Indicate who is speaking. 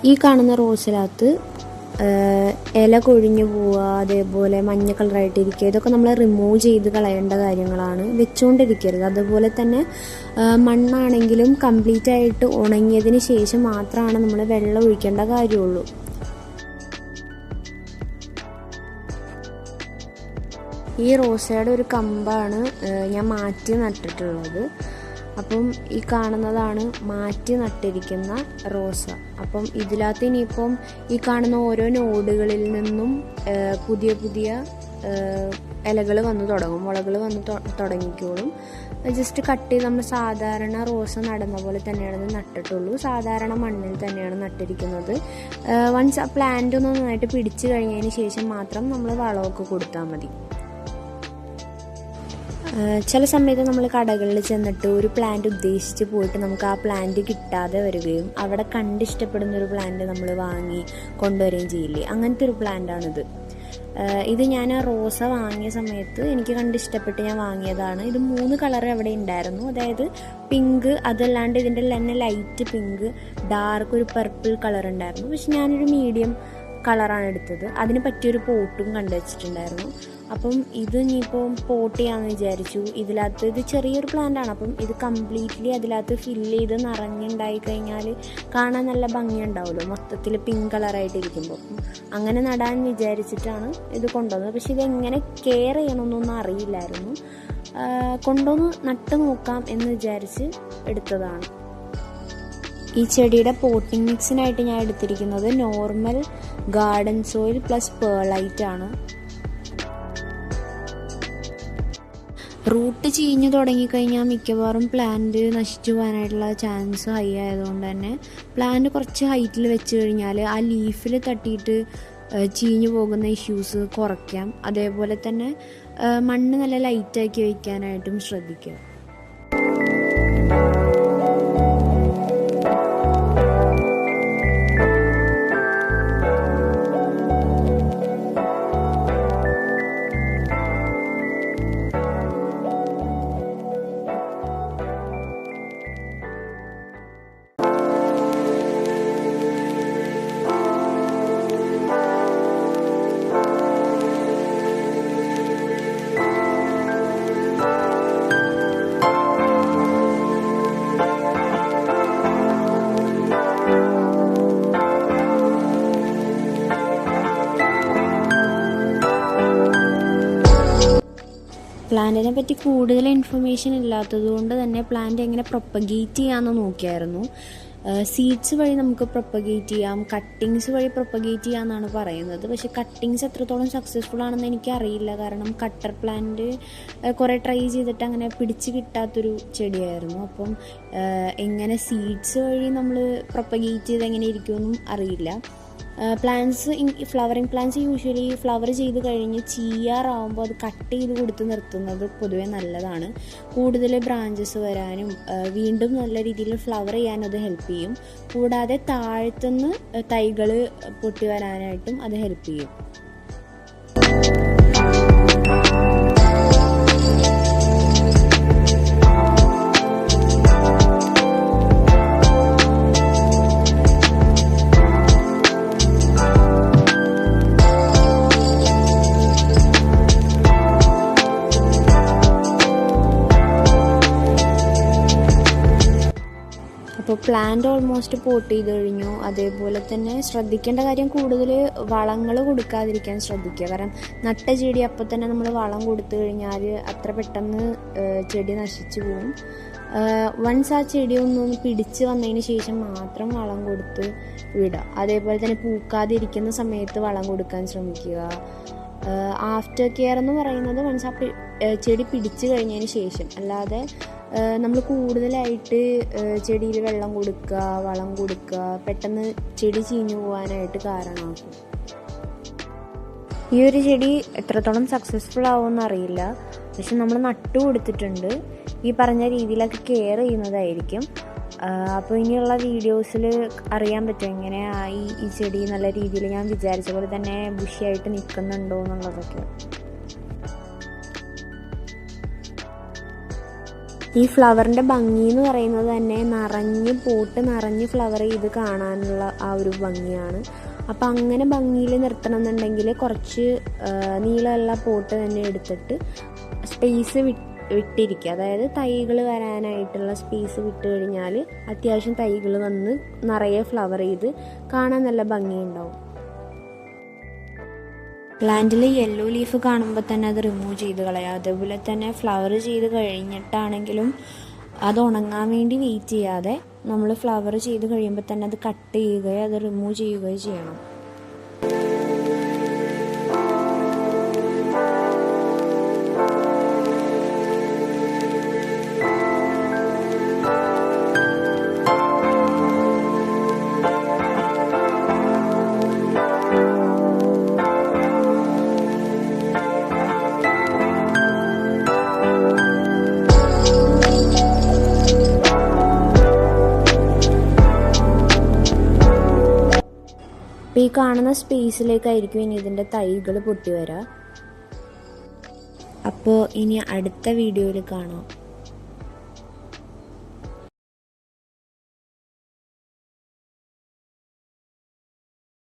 Speaker 1: ഈ കാണുന്ന റോസിനകത്ത് ഇല കൊഴിഞ്ഞു പോവുക, അതേപോലെ മഞ്ഞ കളറായിട്ടിരിക്കുക, ഇതൊക്കെ നമ്മൾ റിമൂവ് ചെയ്ത് കളയേണ്ട കാര്യങ്ങളാണ്. വെച്ചുകൊണ്ടിരിക്കരുത്. അതുപോലെ തന്നെ മണ്ണാണെങ്കിലും കംപ്ലീറ്റ് ആയിട്ട് ഉണങ്ങിയതിന് ശേഷം മാത്രമാണ് നമ്മൾ വെള്ളം ഒഴിക്കേണ്ട കാര്യമുള്ളൂ. ഈ റോസയുടെ ഒരു കമ്പാണ് ഞാൻ മാറ്റി നട്ടിട്ടുള്ളത്. അപ്പം ഈ കാണുന്നതാണ് മാറ്റി നട്ടിരിക്കുന്ന റോസ. അപ്പം ഇതിനകത്ത് ഇനിയിപ്പം ഈ കാണുന്ന ഓരോ നോഡുകളിൽ നിന്നും പുതിയ പുതിയ ഇലകൾ വന്ന് തുടങ്ങും, മുളകൾ വന്ന് തുടങ്ങിക്കോളും. ജസ്റ്റ് കട്ട് ചെയ്ത് നമ്മൾ സാധാരണ റോസ നടുന്ന പോലെ തന്നെയാണ് നട്ടിട്ടുള്ളൂ. സാധാരണ മണ്ണിൽ തന്നെയാണ് നട്ടിരിക്കുന്നത്. വൺസ് ആ പ്ലാന്റ് ഒന്ന് നന്നായിട്ട് പിടിച്ചു കഴിഞ്ഞതിന് ശേഷം മാത്രം നമ്മൾ വളമൊക്കെ കൊടുത്താൽ മതി. ചില സമയത്ത് നമ്മൾ കടകളിൽ ചെന്നിട്ട് ഒരു പ്ലാന്റ് ഉദ്ദേശിച്ച് പോയിട്ട് നമുക്ക് ആ പ്ലാന്റ് കിട്ടാതെ വരികയും അവിടെ കണ്ടിഷ്ടപ്പെടുന്ന ഒരു പ്ലാന്റ് നമ്മൾ വാങ്ങി കൊണ്ടുവരികയും ചെയ്യില്ലേ, അങ്ങനത്തെ ഒരു പ്ലാന്റാണിത്. ഇത് ഞാൻ റോസ വാങ്ങിയ സമയത്ത് എനിക്ക് കണ്ടിഷ്ടപ്പെട്ട് ഞാൻ വാങ്ങിയതാണ്. ഇത് 3 കളർ അവിടെ ഉണ്ടായിരുന്നു. അതായത് പിങ്ക്, അതല്ലാണ്ട് ഇതിൻ്റെ തന്നെ ലൈറ്റ് പിങ്ക്, ഡാർക്ക് ഒരു പർപ്പിൾ കളർ ഉണ്ടായിരുന്നു. പക്ഷെ ഞാനൊരു മീഡിയം കളറാണ് എടുത്തത്. അതിന് പറ്റിയൊരു പോട്ടും കണ്ടുവച്ചിട്ടുണ്ടായിരുന്നു. അപ്പം ഇത് ഇനിയിപ്പോൾ പോട്ട് ചെയ്യാമെന്ന് വിചാരിച്ചു. ഇതിനകത്ത് ഇത് ചെറിയൊരു പ്ലാന്റാണ്. അപ്പം ഇത് കംപ്ലീറ്റ്ലി അതിനകത്ത് ഫില്ല് ചെയ്ത് നിറഞ്ഞുണ്ടായി കഴിഞ്ഞാൽ കാണാൻ നല്ല ഭംഗിയുണ്ടാവുമല്ലോ, മൊത്തത്തിൽ പിങ്ക് കളറായിട്ടിരിക്കുമ്പോൾ. അപ്പം അങ്ങനെ നടാൻ വിചാരിച്ചിട്ടാണ് ഇത് കൊണ്ടുവന്നത്. പക്ഷെ ഇതെങ്ങനെ കെയർ ചെയ്യണമെന്നൊന്നും അറിയില്ലായിരുന്നു. കൊണ്ടുവന്ന് നട്ട് നോക്കാം എന്ന് വിചാരിച്ച് എടുത്തതാണ്. ഈ ചെടിയുടെ പോട്ടിംഗ് മിക്സിനായിട്ട് ഞാൻ എടുത്തിരിക്കുന്നത് നോർമൽ ഗാർഡൻ സോയിൽ പ്ലസ് പേർലൈറ്റ് ആണ്. റൂട്ട് ചീഞ്ഞു തുടങ്ങിക്കഴിഞ്ഞാൽ മിക്കവാറും പ്ലാന്റ് നശിച്ചു പോകാനായിട്ടുള്ള ചാൻസ് ഹൈ ആയതുകൊണ്ട് തന്നെ പ്ലാന്റ് കുറച്ച് ഹൈറ്റിൽ വെച്ച് കഴിഞ്ഞാൽ ആ ലീഫിൽ തട്ടിയിട്ട് ചീഞ്ഞു പോകുന്ന ഇഷ്യൂസ് കുറയ്ക്കാം. അതേപോലെ തന്നെ മണ്ണ് നല്ല ലൈറ്റാക്കി വയ്ക്കാനായിട്ടും ശ്രദ്ധിക്കുക. പ്ലാന്റിനെ പറ്റി കൂടുതൽ ഇൻഫർമേഷൻ ഇല്ലാത്തത് കൊണ്ട് തന്നെ പ്ലാന്റ് എങ്ങനെ പ്രൊപ്പഗേറ്റ് ചെയ്യാമെന്ന് നോക്കിയായിരുന്നു. സീഡ്സ് വഴി നമുക്ക് പ്രൊപ്പഗേറ്റ് ചെയ്യാം, കട്ടിങ്സ് വഴി പ്രൊപ്പഗേറ്റ് ചെയ്യാമെന്നാണ് പറയുന്നത്. പക്ഷേ കട്ടിങ്സ് എത്രത്തോളം സക്സസ്ഫുൾ ആണെന്ന് എനിക്കറിയില്ല. കാരണം കട്ടർ പ്ലാന്റ് കുറേ ട്രൈ ചെയ്തിട്ട് അങ്ങനെ പിടിച്ച് കിട്ടാത്തൊരു ചെടിയായിരുന്നു. അപ്പം എങ്ങനെ സീഡ്സ് വഴി നമ്മൾ പ്രൊപ്പഗേറ്റ് ചെയ്ത് എങ്ങനെ ഇരിക്കുമെന്നും അറിയില്ല. Plants, flowering plants usually flower ചെയ്ത് കഴിഞ്ഞ് ചീയാറാവുമ്പോൾ അത് കട്ട് ചെയ്ത് കൊടുത്ത് നിർത്തുന്നത് പൊതുവെ നല്ലതാണ്. കൂടുതൽ ബ്രാഞ്ചസ് വരാനും വീണ്ടും നല്ല രീതിയിൽ ഫ്ലവർ ചെയ്യാനും അത് ഹെൽപ്പ് ചെയ്യും. കൂടാതെ താഴത്തുനിന്ന് തൈകൾ പൊട്ടി വരാനായിട്ടും അത് ഹെൽപ്പ് ചെയ്യും. അപ്പോൾ പ്ലാന്റ് ഓൾമോസ്റ്റ് പോട്ട് ചെയ്ത് കഴിഞ്ഞു. അതേപോലെ തന്നെ ശ്രദ്ധിക്കേണ്ട കാര്യം കൂടുതൽ വളങ്ങൾ കൊടുക്കാതിരിക്കാൻ ശ്രദ്ധിക്കുക. കാരണം നട്ട ചെടി അപ്പോൾ തന്നെ നമ്മൾ വളം കൊടുത്തു കഴിഞ്ഞാൽ അത്ര പെട്ടെന്ന് ചെടി നശിച്ചു പോകും. വൺസ് ആ ചെടി ഒന്ന് പിടിച്ച് വന്നതിന് ശേഷം മാത്രം വളം കൊടുത്ത് വിടുക. അതേപോലെ തന്നെ പൂക്കാതിരിക്കുന്ന സമയത്ത് വളം കൊടുക്കാൻ ശ്രമിക്കുക. ആഫ്റ്റർ കെയർ എന്ന് പറയുന്നത് വൺസ് ആ ചെടി പിടിച്ചു കഴിഞ്ഞതിന് ശേഷം, അല്ലാതെ നമ്മൾ കൂടുതലായിട്ട് ചെടിയിൽ വെള്ളം കൊടുക്കുക, വളം കൊടുക്കുക പെട്ടെന്ന് ചെടി ചീഞ്ഞു പോകാനായിട്ട് കാരണമാക്കും. ഈ ഒരു ചെടി എത്രത്തോളം സക്സസ്ഫുൾ ആവുമെന്ന് അറിയില്ല. പക്ഷെ നമ്മൾ നട്ടു കൊടുത്തിട്ടുണ്ട്. ഈ പറഞ്ഞ രീതിയിലൊക്കെ കെയർ ചെയ്യുന്നതായിരിക്കും. അപ്പോൾ ഇനിയുള്ള വീഡിയോസിൽ അറിയാൻ പറ്റും എങ്ങനെയായി ഈ ചെടി നല്ല രീതിയിൽ ഞാൻ വിചാരിച്ച പോലെ തന്നെ ബുഷിയായിട്ട് നിൽക്കുന്നുണ്ടോ എന്നുള്ളതൊക്കെ. ഈ ഫ്ലവറിൻ്റെ ഭംഗി എന്ന് പറയുന്നത് തന്നെ നിറഞ്ഞ് പോട്ട് നിറഞ്ഞ് ഫ്ലവർ ചെയ്ത് കാണാനുള്ള ആ ഒരു ഭംഗിയാണ്. അപ്പം അങ്ങനെ ഭംഗിയിൽ നിർത്തണം എന്നുണ്ടെങ്കിൽ കുറച്ച് നീളമുള്ള പോട്ട് തന്നെ എടുത്തിട്ട് സ്പേസ് വിട്ടിരിക്കുക. അതായത് തൈകൾ വരാനായിട്ടുള്ള സ്പേസ് വിട്ട് കഴിഞ്ഞാൽ അത്യാവശ്യം തൈകൾ വന്ന് നിറയെ ഫ്ലവർ ചെയ്ത് കാണാൻ നല്ല ഭംഗിയുണ്ടാവും. പ്ലാന്റിൽ യെല്ലോ ലീഫ് കാണുമ്പോൾ തന്നെ അത് റിമൂവ് ചെയ്ത് കളയുക. അതേപോലെ തന്നെ ഫ്ലവർ ചെയ്ത് കഴിഞ്ഞിട്ടാണെങ്കിലും അത് ഉണങ്ങാൻ വേണ്ടി വെയിറ്റ് ചെയ്യാതെ നമ്മൾ ഫ്ലവർ ചെയ്ത് കഴിയുമ്പോൾ തന്നെ അത് കട്ട് ചെയ്യുകയോ അത് റിമൂവ് ചെയ്യുകയോ ചെയ്യണം. ഈ കാണുന്ന സ്പേസിലേക്കായിരിക്കും ഇനി ഇതിൻ്റെ തൈകൾ പൊട്ടി വരിക. അപ്പോൾ ഇനി അടുത്ത വീഡിയോയിൽ കാണാം.